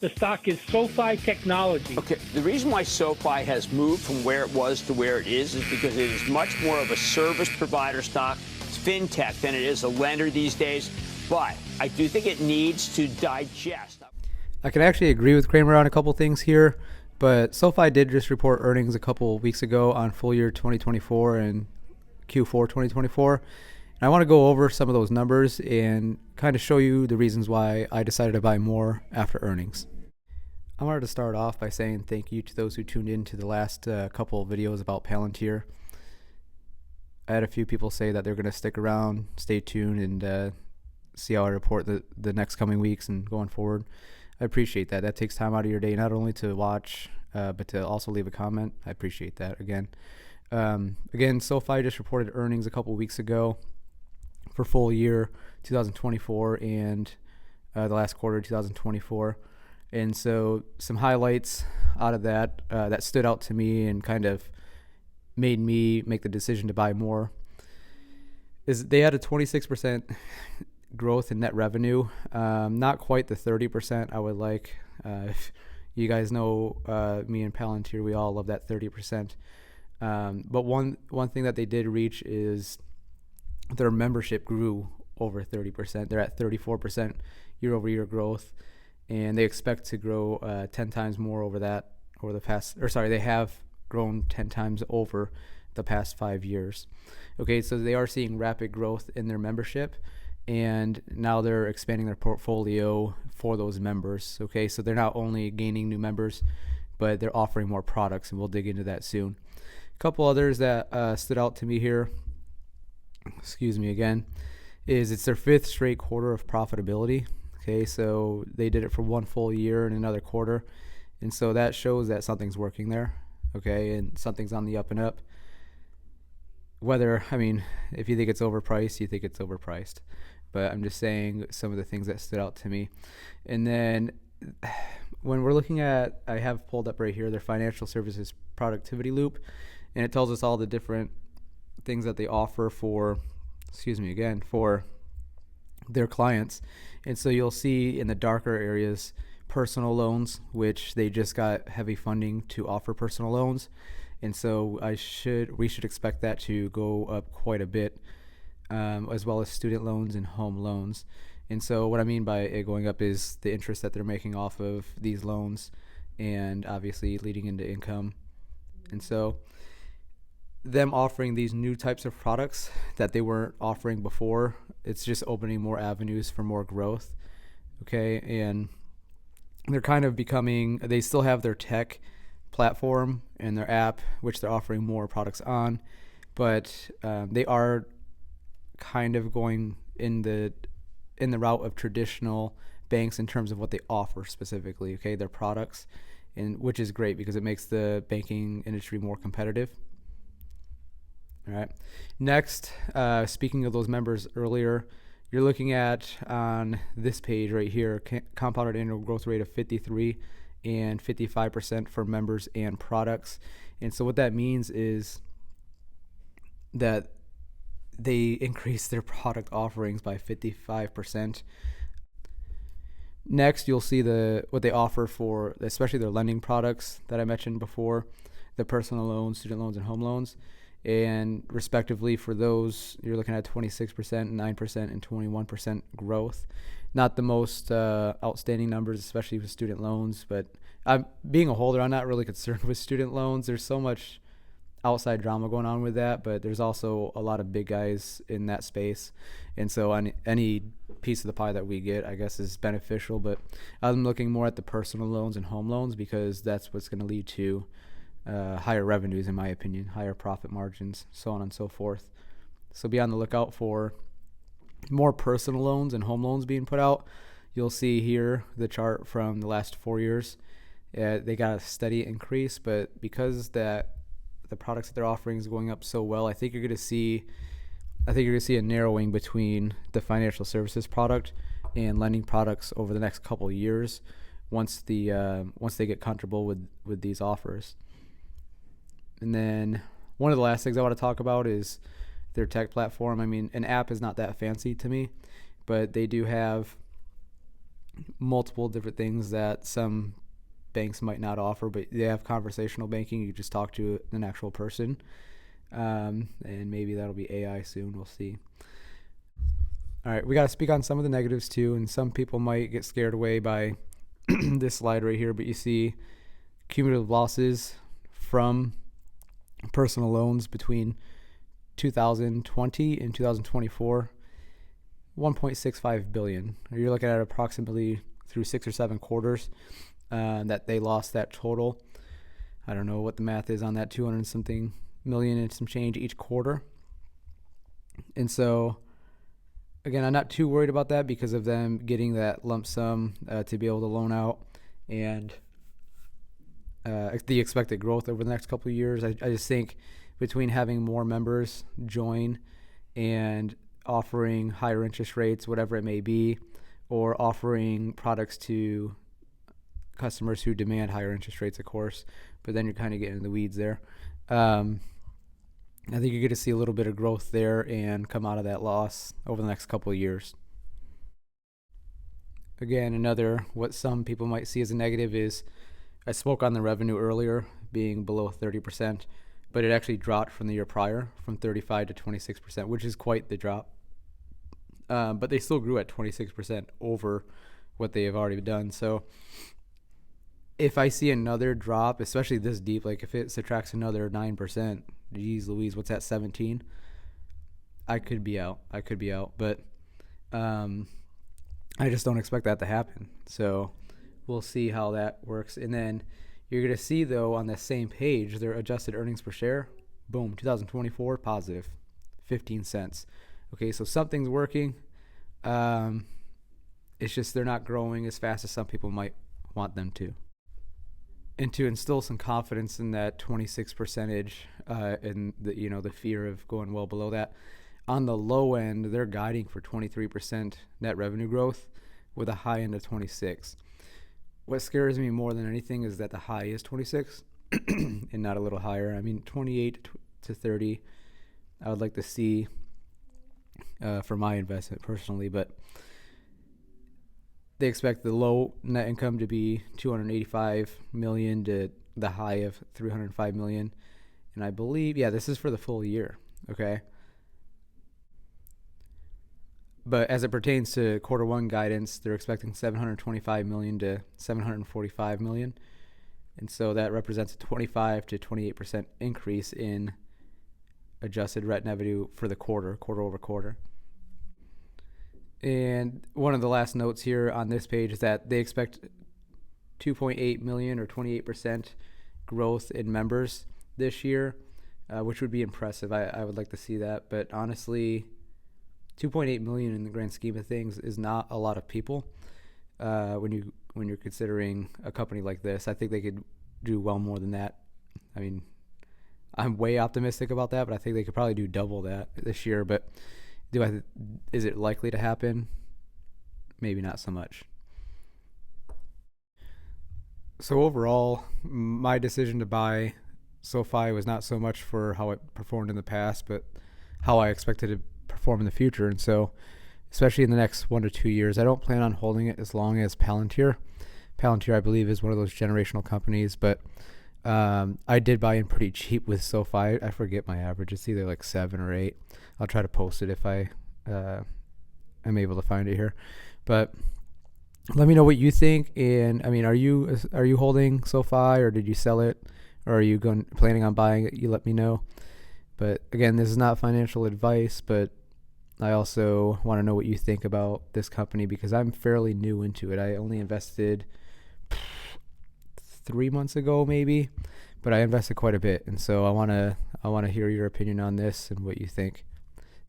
The stock is SOFI Technology. Okay, the reason why SOFI has moved from where it was to where it is because it is much more of a service provider stock, it's fintech, than it is a lender these days. But I do think it needs to digest. I can actually agree with Cramer on a couple things here, but SOFI did just report earnings a couple weeks ago on full year 2024 and Q4 2024. And I want to go over some of those numbers and kind of show you the reasons why I decided to buy more after earnings. I wanted to start off by saying thank you to those who tuned in to the last couple of videos about Palantir. I had a few people say that they're going to stick around, stay tuned, and see how I report the next coming weeks and going forward. I appreciate that. That takes time out of your day, not only to watch, but to also leave a comment. I appreciate that again. SoFi just reported earnings a couple weeks ago for full year 2024 and the last quarter 2024. And so some highlights out of that that stood out to me and kind of made me make the decision to buy more is they had a 26% growth in net revenue. Not quite the 30% I would like. If you guys know me and Palantir, we all love that 30%. But one thing that they did reach is their membership grew over 30%. They're at 34% year over year growth. And they expect to grow 10 times more they have grown 10 times over the past 5 years. Okay, so they are seeing rapid growth in their membership, and now they're expanding their portfolio for those members. Okay, so they're not only gaining new members, but they're offering more products, and we'll dig into that soon. A couple others that stood out to me here, is it's their 5th straight quarter of profitability. Okay, so they did it for one full year and another quarter. And so that shows that something's working there. Okay, and something's on the up and up. If you think it's overpriced, you think it's overpriced. But I'm just saying some of the things that stood out to me. And then when we're looking at, I have pulled up right here, their financial services productivity loop. And it tells us all the different things that they offer for their clients. And so you'll see in the darker areas personal loans, which they just got heavy funding to offer personal loans. And so we should expect that to go up quite a bit, as well as student loans and home loans. And so what I mean by it going up is the interest that they're making off of these loans and obviously leading into income. And so them offering these new types of products that they weren't offering before, it's just opening more avenues for more growth. Okay, and they're kind of they still have their tech platform and their app, which they're offering more products on, but they are kind of going in the route of traditional banks in terms of what they offer specifically, okay, their products, and which is great because it makes the banking industry more competitive. All right. Next, speaking of those members earlier, you're looking at on this page right here, compounded annual growth rate of 53 and 55% for members and products. And so what that means is that they increase their product offerings by 55%. Next, you'll see what they offer for especially their lending products that I mentioned before, the personal loans, student loans, and home loans. And respectively for those, you're looking at 26%, 9%, and 21% growth. Not the most outstanding numbers, especially with student loans, but being a holder, I'm not really concerned with student loans. There's so much outside drama going on with that, but there's also a lot of big guys in that space. And so any piece of the pie that we get, I guess, is beneficial. But I'm looking more at the personal loans and home loans because that's what's going to lead to higher revenues, in my opinion, higher profit margins, so on and so forth. So be on the lookout for more personal loans and home loans being put out. You'll see here the chart from the last 4 years. They got a steady increase, but because the products that they're offering is going up so well, I think you're going to see a narrowing between the financial services product and lending products over the next couple of years once they get comfortable with these offers. And then one of the last things I want to talk about is their tech platform. I mean, an app is not that fancy to me, but they do have multiple different things that some banks might not offer, but they have conversational banking. You just talk to an actual person, and maybe that'll be AI soon. We'll see. All right, we got to speak on some of the negatives too, and some people might get scared away by this slide right here, but you see cumulative losses from personal loans between 2020 and 2024, 1.65 billion. You're looking at approximately through 6 or 7 quarters that they lost that total. I don't know what the math is on that, 200 and something million and some change each quarter. And so, again, I'm not too worried about that because of them getting that lump sum to be able to loan out and the expected growth over the next couple of years. I just think between having more members join and offering higher interest rates, whatever it may be, or offering products to customers who demand higher interest rates, of course, but then you're kind of getting in the weeds there. I think you're going to see a little bit of growth there and come out of that loss over the next couple of years. Again, another what some people might see as a negative is I spoke on the revenue earlier being below 30%, but it actually dropped from the year prior from 35 to 26%, which is quite the drop. But they still grew at 26% over what they have already done. So if I see another drop, especially this deep, like if it subtracts another 9%, geez Louise, what's that, 17? I could be out, but I just don't expect that to happen. So we'll see how that works. And then you're going to see, though, on the same page, their adjusted earnings per share, boom, 2024, positive, 15 cents. Okay, so something's working. It's just they're not growing as fast as some people might want them to. And to instill some confidence in that 26% and the fear of going well below that, on the low end, they're guiding for 23% net revenue growth with a high end of 26. What scares me more than anything is that the high is 26 and not a little higher. I mean, 28 to 30, I would like to see for my investment personally, but they expect the low net income to be 285 million to the high of 305 million. And I believe, this is for the full year. Okay. But as it pertains to quarter one guidance, they're expecting 725 million to 745 million. And so that represents a 25 to 28% increase in adjusted net revenue for the quarter over quarter. And one of the last notes here on this page is that they expect 2.8 million or 28% growth in members this year, which would be impressive. I would like to see that. But honestly, 2.8 million in the grand scheme of things is not a lot of people when you're considering a company like this. I think they could do well more than that. I mean, I'm way optimistic about that, but I think they could probably do double that this year. But is it likely to happen? Maybe not so much. So overall, my decision to buy SOFI was not so much for how it performed in the past, but how I expected it to perform in the future. And so, especially in the next 1 to 2 years, I don't plan on holding it as long as Palantir. Palantir, I believe, is one of those generational companies, but I did buy in pretty cheap with SOFI. I forget my average. It's either like 7 or 8. I'll try to post it if I am able to find it here. But let me know what you think. And I mean, are you holding SOFI, or did you sell it, or are you planning on buying it? You let me know. But again, this is not financial advice, but I also want to know what you think about this company because I'm fairly new into it. I only invested 3 months ago maybe, but I invested quite a bit, and so I want to hear your opinion on this and what you think.